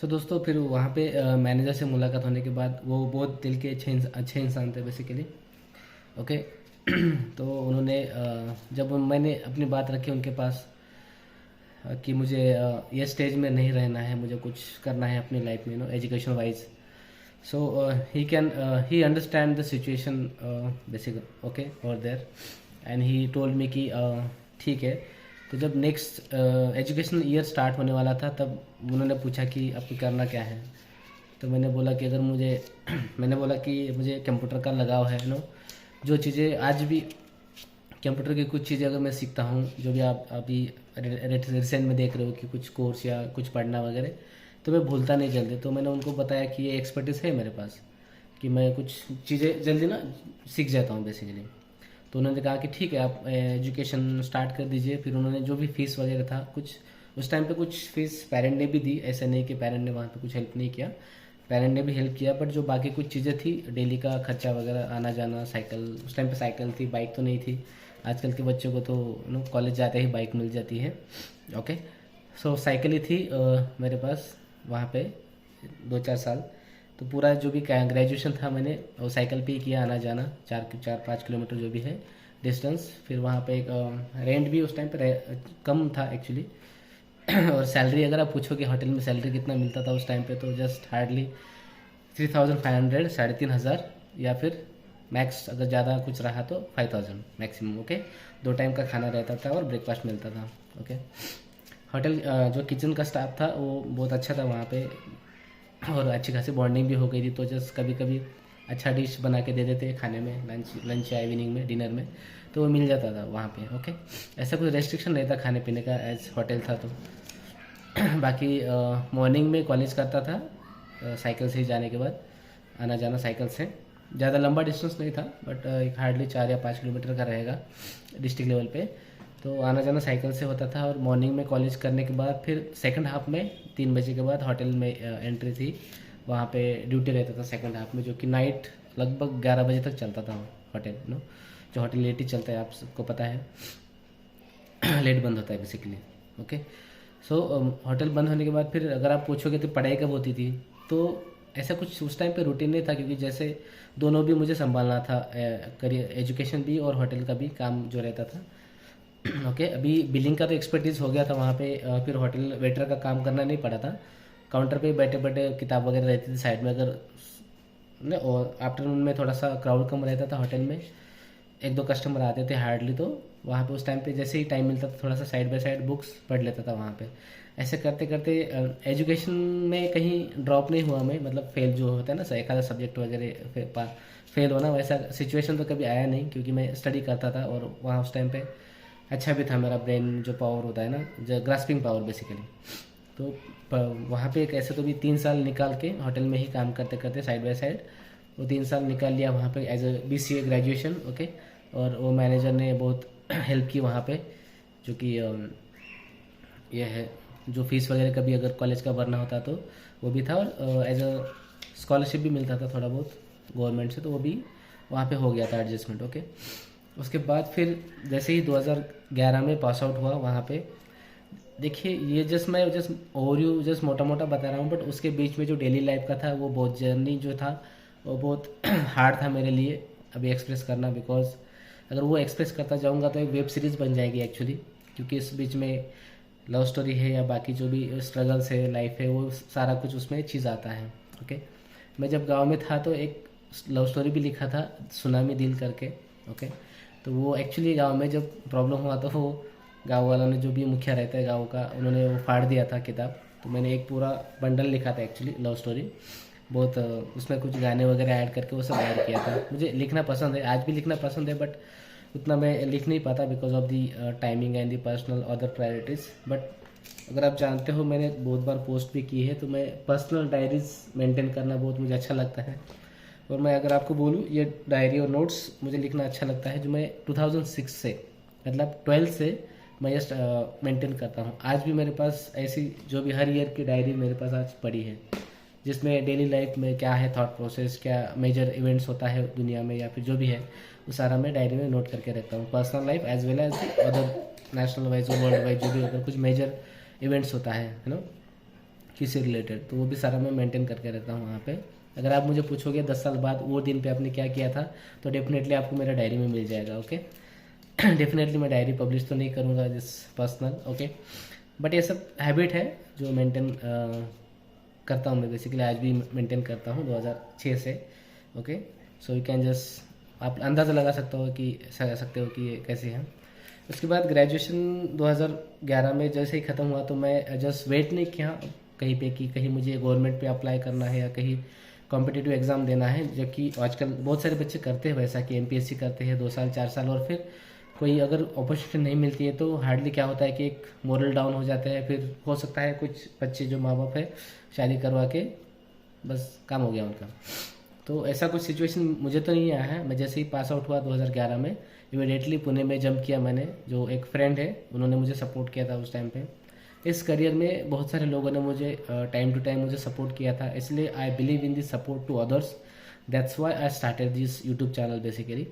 सो दोस्तों फिर वहाँ पे मैनेजर से मुलाकात होने के बाद वो बहुत दिल के अच्छे इंसान थे बेसिकली। ओके। तो उन्होंने जब मैंने अपनी बात रखी उनके पास कि मुझे ये स्टेज में नहीं रहना है, मुझे कुछ करना है अपनी लाइफ में, education wise. So he understand the situation basic, okay, और there, and he told me कि ठीक है। तो जब नेक्स्ट एजुकेशनल ईयर स्टार्ट होने वाला था तब उन्होंने पूछा कि आपको करना क्या है। तो मैंने बोला कि अगर मुझे मैंने बोला कि मुझे कंप्यूटर का लगाव है, जो चीज़ें आज भी कंप्यूटर की कुछ चीज़ें अगर मैं सीखता हूँ, जो भी आप अभी रिसेंट में देख रहे हो कि कुछ कोर्स या कुछ पढ़ना वगैरह, तो मैं भूलता नहीं जल्दी। तो मैंने उनको बताया कि ये एक्सपर्टीज़ है मेरे पास कि मैं कुछ चीज़ें जल्दी ना सीख जाता हूँ बेसिकली। तो उन्होंने कहा कि ठीक है, आप एजुकेशन स्टार्ट कर दीजिए। फिर उन्होंने जो भी फीस वगैरह था, कुछ उस टाइम पे कुछ फीस पेरेंट ने भी दी, ऐसा नहीं कि पेरेंट ने वहाँ पे कुछ हेल्प नहीं किया, पेरेंट ने भी हेल्प किया। बट जो बाकी कुछ चीज़ें थी, डेली का खर्चा वगैरह, आना जाना, साइकिल, उस टाइम पे साइकिल थी, बाइक तो नहीं थी। आजकल के बच्चों को तो कॉलेज जाते ही बाइक मिल जाती है। ओके। सो साइकिल ही थी मेरे पास वहाँ पे 2-4 साल। तो पूरा जो भी ग्रेजुएशन था मैंने वो साइकिल पे ही किया, आना जाना 4-5 किलोमीटर जो भी है डिस्टेंस। फिर वहाँ पे एक रेंट भी उस टाइम पे कम था एक्चुअली। और सैलरी अगर आप पूछो कि होटल में सैलरी कितना मिलता था उस टाइम पे, तो जस्ट हार्डली 3,500, 3,500, या फिर मैक्स अगर ज़्यादा कुछ रहा तो 5,000 मैक्सिमम। ओके। 2 टाइम का खाना रहता था और ब्रेकफास्ट मिलता था। ओके। होटल जो किचन का स्टाफ था वो बहुत अच्छा था वहाँ पे, और अच्छी खासी बॉन्डिंग भी हो गई थी। तो जस्ट कभी कभी अच्छा डिश बना के दे देते खाने में, लंच या इवनिंग में, डिनर में, तो वो मिल जाता था वहाँ पे। ओके। ऐसा कोई रेस्ट्रिक्शन नहीं था खाने पीने का, एज होटल था तो। बाकी मॉर्निंग में कॉलेज करता था साइकिल से ही, जाने के बाद आना जाना साइकिल से। ज़्यादा लंबा डिस्टेंस नहीं था, बट एक हार्डली 4 या 5 किलोमीटर का रहेगा डिस्ट्रिक्ट लेवल पे। तो आना जाना साइकिल से होता था। और मॉर्निंग में कॉलेज करने के बाद फिर सेकंड हाफ में 3 बजे के बाद होटल में एंट्री थी, वहाँ पे ड्यूटी रहता था सेकंड हाफ में, जो कि नाइट लगभग 11 बजे तक चलता था होटल। जो होटल लेट ही चलता है, आप सबको पता है, लेट बंद होता है बेसिकली। ओके। सो होटल बंद होने के बाद फिर अगर आप पूछोगे तो पढ़ाई कब होती थी, तो ऐसा कुछ उस टाइम पे रूटीन नहीं था, क्योंकि जैसे दोनों भी मुझे संभालना था, करियर, एजुकेशन भी और होटल का भी काम जो रहता था। ओके। अभी बिलिंग का तो एक्सपर्टीज़ हो गया था वहाँ पे, फिर होटल वेटर का काम करना नहीं पड़ा था। काउंटर पे बैठे बैठे किताब वगैरह रहती थी साइड में, अगर न, और आफ्टरनून में थोड़ा सा क्राउड कम रहता था होटल में, 1-2 कस्टमर आते थे हार्डली, तो वहाँ पे उस टाइम पे जैसे ही टाइम मिलता था थोड़ा सा साइड बाय साइड बुक्स पढ़ लेता था वहाँ पे। ऐसे करते करते एजुकेशन में कहीं ड्रॉप नहीं हुआ मैं, मतलब फेल जो होता है ना, एक आधा सब्जेक्ट वगैरह फेल होना, वैसा सिचुएशन तो कभी आया नहीं, क्योंकि मैं स्टडी करता था। और वहाँ उस टाइम पे अच्छा भी था मेरा ब्रेन, जो पावर होता है ना, जो ग्रास्पिंग पावर बेसिकली। तो वहाँ पे एक ऐसे तो भी 3 साल निकाल के होटल में ही काम करते करते साइड बाय साइड वो 3 साल निकाल लिया वहाँ पे as a BCA graduation. Okay. और वो मैनेजर ने बहुत हेल्प की वहाँ पे, जो कि ये है, जो फीस वगैरह कभी अगर कॉलेज का भरना होता तो वो भी था, और एज अ स्कॉलरशिप भी मिलता था थोड़ा बहुत गवर्नमेंट से, तो वो भी वहाँ पे हो गया था एडजस्टमेंट। ओके। उसके बाद फिर जैसे ही 2011 में पास आउट हुआ वहाँ पे, देखिए ये मैं ओवरव्यू जस्ट मोटा मोटा बता रहा हूँ, बट उसके बीच में जो डेली लाइफ का था वो बहुत जर्नी जो था वो बहुत हार्ड था मेरे लिए अभी एक्सप्रेस करना, बिकॉज अगर वो एक्सप्रेस करता जाऊँगा तो एक वेब सीरीज़ बन जाएगी एक्चुअली, क्योंकि इस बीच में लव स्टोरी है या बाकी जो भी स्ट्रगल्स है, लाइफ है, वो सारा कुछ उसमें चीज़ आता है। ओके। मैं जब गांव में था तो एक लव स्टोरी भी लिखा था, सुनामी दिल करके। ओके। तो वो एक्चुअली गांव में जब प्रॉब्लम हुआ तो वो गांव वालों ने, जो भी मुखिया रहता है गांव का, उन्होंने वो फाड़ दिया था किताब। तो मैंने एक पूरा बंडल लिखा था एक्चुअली, लव स्टोरी, बहुत उसमें कुछ गाने वगैरह ऐड करके वो सब ऐड किया था। मुझे लिखना पसंद है, आज भी लिखना पसंद है, बट उतना मैं लिख नहीं पाता because of the timing and the personal other priorities. But अगर आप जानते हो, मैंने बहुत बार पोस्ट भी की है, तो मैं पर्सनल डायरीज मेंटेन करना बहुत मुझे अच्छा लगता है। और मैं अगर आपको बोलूँ, ये डायरी और नोट्स मुझे लिखना अच्छा लगता है, जो मैं 2006 से, मतलब 12 से मैं जस्ट मेंटेन करता हूँ। आज भी मेरे पास ऐसी जो भी हर ईयर की डायरी मेरे पास आज पड़ी है, जिसमें डेली लाइफ में क्या है थॉट प्रोसेस, क्या मेजर इवेंट्स होता है दुनिया में या फिर जो भी है, वो सारा मैं डायरी में नोट करके रखता हूँ, personal life as well as other national wise, world wise, जो भी अगर कुछ मेजर इवेंट्स होता है, किसी रिलेटेड, तो वो भी सारा मैं मेंटेन करके रहता हूँ वहाँ पे। अगर आप मुझे पूछोगे 10 साल बाद वो दिन पे आपने क्या किया था, तो डेफिनेटली आपको मेरा डायरी में मिल जाएगा। ओके डेफिनेटली मैं डायरी पब्लिश तो नहीं करूँगा जिस पर्सनल, ओके, बट ये सब हैबिट है जो मेंटेन करता हूँ मैं, बेसिकली आज भी मेंटेन करता हूँ 2006 से। Okay, so you can just आप अंदाज़ा लगा सकते हो कि ये कैसे है। उसके बाद ग्रेजुएशन 2011 में जैसे ही ख़त्म हुआ तो मैं जस्ट वेट नहीं किया कहीं पे कि कहीं मुझे गवर्नमेंट पे अप्लाई करना है या कहीं कॉम्पिटिटिव एग्ज़ाम देना है, जबकि आजकल बहुत सारे बच्चे करते हैं वैसा कि एमपीएससी करते हैं 2 साल 4 साल, और फिर कोई अगर अपॉर्चुनिटी नहीं मिलती है तो हार्डली क्या होता है कि एक मोरल डाउन हो जाता है। फिर हो सकता है कुछ बच्चे जो माँ बाप है शादी करवा के बस काम हो गया उनका। तो ऐसा कुछ सिचुएशन मुझे तो नहीं आया है। मैं जैसे ही पास आउट हुआ 2011 में इमीडिएटली पुणे में जंप किया मैंने। जो एक फ्रेंड है उन्होंने मुझे सपोर्ट किया था उस टाइम पे। इस करियर में बहुत सारे लोगों ने मुझे टाइम टू टाइम मुझे सपोर्ट किया था, इसलिए I believe in this support to others. That's why I started this YouTube channel basically,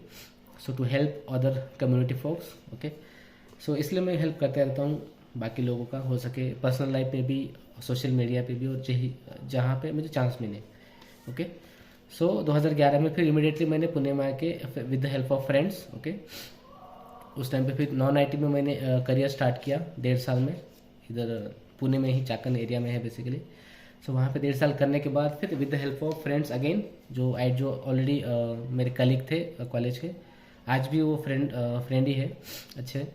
so to help other community folks. Okay, so इसलिए मैं हेल्प करते रहता हूँ बाकी लोगों का, हो सके पर्सनल लाइफ में भी, सोशल मीडिया पे भी, और जहाँ पे मुझे चांस मिले। ओके, सो 2011 में फिर इमीडिएटली मैंने पुणे में आके with the help of friends, okay, उस टाइम पे फिर नॉन आईटी में मैंने करियर स्टार्ट किया 1.5 साल में। इधर पुणे में ही चाकन एरिया में है बेसिकली। सो वहाँ पे 1.5 साल करने के बाद फिर with the help of friends again, जो ऑलरेडी मेरे कलीग थे कॉलेज के, आज भी वो फ्रेंड ही है अच्छे।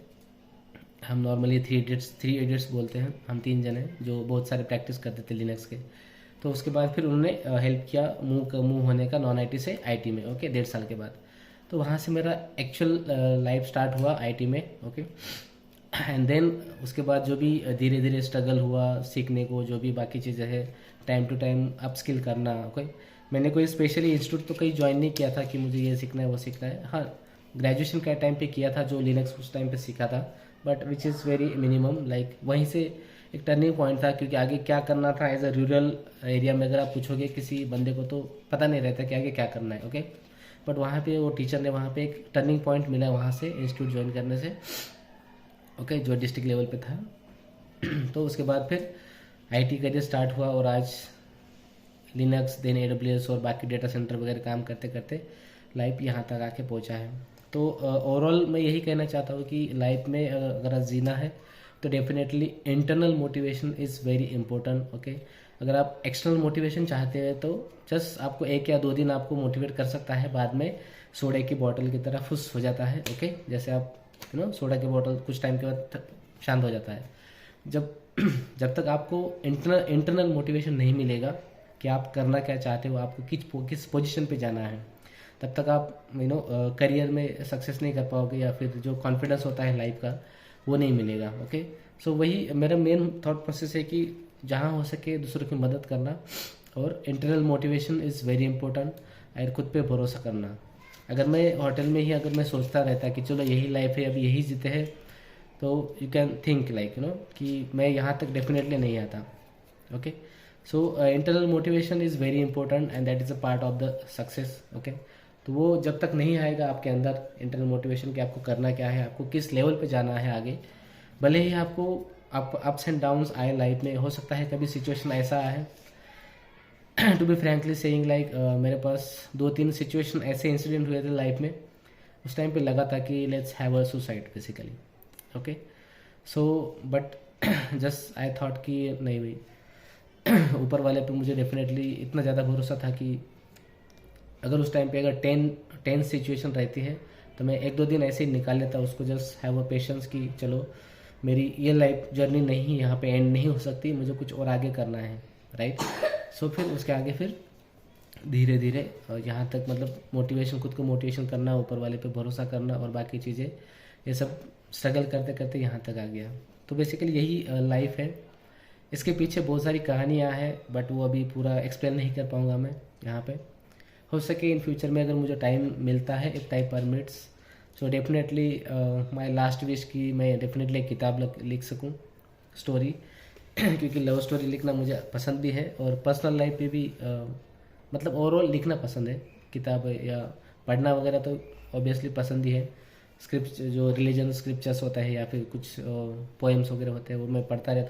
हम नॉर्मली थ्री इडियट्स बोलते हैं, हम 3 जने जो बहुत सारे प्रैक्टिस करते थे लिनक्स के। तो उसके बाद फिर उन्होंने हेल्प किया मूव होने का नॉन आईटी से आईटी में। ओके, 1.5 साल के बाद तो वहाँ से मेरा एक्चुअल लाइफ स्टार्ट हुआ आईटी में। ओके, एंड देन उसके बाद जो भी धीरे धीरे स्ट्रगल हुआ सीखने को, जो भी बाकी चीज़ें हैं, time to time upskill करना। ओके, मैंने कोई स्पेशली इंस्टीट्यूट तो कहीं ज्वाइन नहीं किया था कि मुझे ये सीखना है वो सीखना है। हाँ, ग्रेजुएशन का टाइम पे किया था जो लिनक्स उस टाइम पे सीखा था, but which is very minimum. Like वहीं से एक टर्निंग पॉइंट था, क्योंकि आगे क्या करना था एज अ रूरल एरिया में अगर आप पूछोगे किसी बंदे को तो पता नहीं रहता कि आगे क्या करना है। ओके, बट वहाँ पे वो टीचर ने वहाँ पे एक टर्निंग पॉइंट मिला वहाँ से इंस्टीट्यूट ज्वाइन करने से। ओके, जो डिस्ट्रिक्ट लेवल पे था तो उसके बाद फिर आईटी करियर स्टार्ट हुआ, और आज लिनक्स देन AWS और बाकी डेटा सेंटर वगैरह काम करते करते लाइफ यहाँ तक आके पहुँचा है। तो ओवरऑल मैं यही कहना चाहता हूँ कि लाइफ में अगर जीना है तो definitely internal motivation is very important. Okay, अगर आप एक्सटर्नल मोटिवेशन चाहते हैं तो जस्ट आपको 1 या 2 दिन आपको मोटिवेट कर सकता है, बाद में सोडे की बोतल की तरह फुस हो जाता है। ओके, जैसे आप सोडा की बोतल कुछ टाइम के बाद शांत हो जाता है। जब तक आपको इंटरनल मोटिवेशन नहीं मिलेगा कि आप करना क्या चाहते हो, आपको किस पोजीशन पे जाना है, तब तक आप करियर में सक्सेस नहीं कर पाओगे, या फिर जो कॉन्फिडेंस होता है लाइफ का वो नहीं मिलेगा। ओके, सो वही मेरा मेन थॉट प्रोसेस है कि जहाँ हो सके दूसरों की मदद करना, और internal motivation is very important, और खुद पे भरोसा करना। अगर मैं होटल में ही अगर मैं सोचता रहता कि चलो यही लाइफ है, अब यही जीते हैं, तो यू कैन थिंक लाइक कि मैं यहाँ तक डेफिनेटली नहीं आता। Okay, so internal motivation is very important and that is a part of the success. Okay, तो वो जब तक नहीं आएगा आपके अंदर इंटरनल मोटिवेशन कि आपको करना क्या है, आपको किस लेवल पे जाना है आगे, भले ही आपको अप्स एंड डाउन्स आए लाइफ में, हो सकता है कभी सिचुएशन ऐसा आए to be frankly saying like मेरे पास 2-3 सिचुएशन ऐसे इंसिडेंट हुए थे लाइफ में, उस टाइम पे लगा था कि let's have a suicide basically. Okay, so but just I thought कि नहीं भाई ऊपर वाले पे मुझे डेफिनेटली इतना ज़्यादा भरोसा था कि अगर उस टाइम पे अगर 10 सिचुएशन रहती है तो मैं 1-2 दिन ऐसे ही निकाल लेता उसको। जस्ट हैव अ पेशेंस कि चलो मेरी ये लाइफ जर्नी नहीं यहाँ पे एंड नहीं हो सकती, मुझे कुछ और आगे करना है, राइट। सो फिर उसके आगे फिर धीरे धीरे यहाँ तक मतलब मोटिवेशन, खुद को मोटिवेशन करना, ऊपर वाले पे भरोसा करना और बाकी चीज़ें, ये सब स्ट्रगल करते करते यहाँ तक आ गया। तो बेसिकली यही लाइफ है। इसके पीछे बहुत सारी कहानियाँ हैं, बट वो अभी पूरा एक्सप्लेन नहीं कर पाऊँगा मैं यहाँ पे। हो सके इन फ्यूचर में अगर मुझे टाइम मिलता है, if time permits, so definitely my last wish कि मैं डेफिनेटली एक किताब लिख सकूं, स्टोरी क्योंकि लव स्टोरी लिखना मुझे पसंद भी है और पर्सनल लाइफ पे भी मतलब ओवरऑल लिखना पसंद है। किताब या पढ़ना वगैरह तो ऑब्वियसली पसंद ही है। स्क्रिप्ट जो रिलीजन स्क्रिप्चर्स होता है या फिर कुछ पोएम्स वगैरह होते हैं वो मैं पढ़ता रहता हूँ।